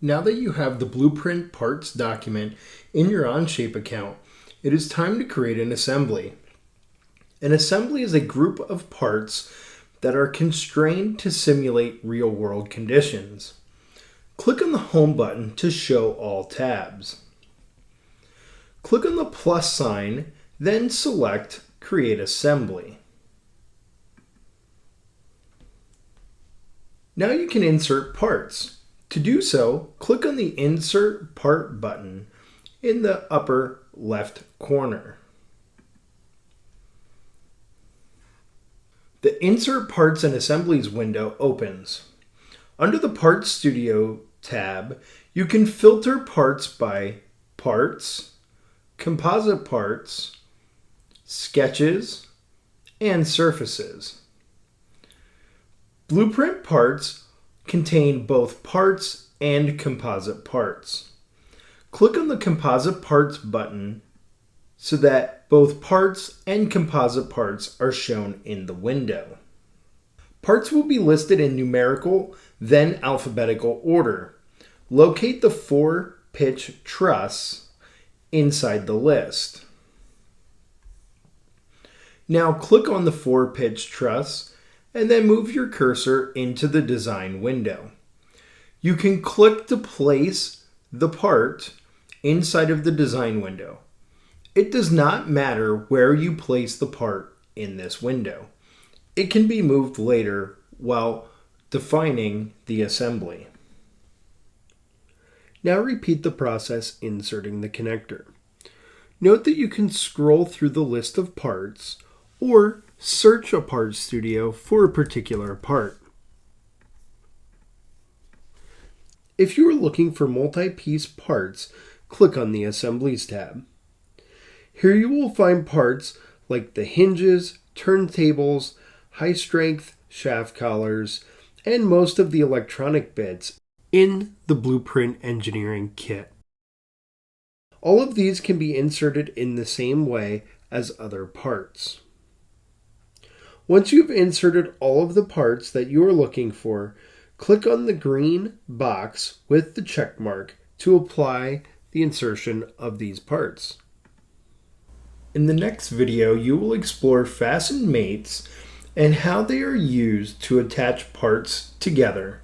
Now that you have the blueprint parts document in your Onshape account, it is time to create an assembly. An assembly is a group of parts that are constrained to simulate real-world conditions. Click on the Home button to show all tabs. Click on the plus sign, then select Create Assembly. Now you can insert parts. To do so, click on the Insert Part button in the upper left corner. The Insert Parts and Assemblies window opens. Under the Parts Studio tab, you can filter parts by Parts, Composite Parts, Sketches, and Surfaces. Blueprint parts contain both parts and composite parts. Click on the Composite Parts button so that both parts and composite parts are shown in the window. Parts will be listed in numerical, then alphabetical order. Locate the 4-pitch truss inside the list. Now click on the 4-pitch truss and then move your cursor into the design window. You can click to place the part inside of the design window. It does not matter where you place the part in this window. It can be moved later while defining the assembly. Now repeat the process inserting the connector. Note that you can scroll through the list of parts or search a Parts Studio for a particular part. If you are looking for multi-piece parts, click on the Assemblies tab. Here you will find parts like the hinges, turntables, high-strength shaft collars, and most of the electronic bits in the Blueprint Engineering Kit. All of these can be inserted in the same way as other parts. Once you've inserted all of the parts that you are looking for, click on the green box with the check mark to apply the insertion of these parts. In the next video, you will explore fasten mates and how they are used to attach parts together.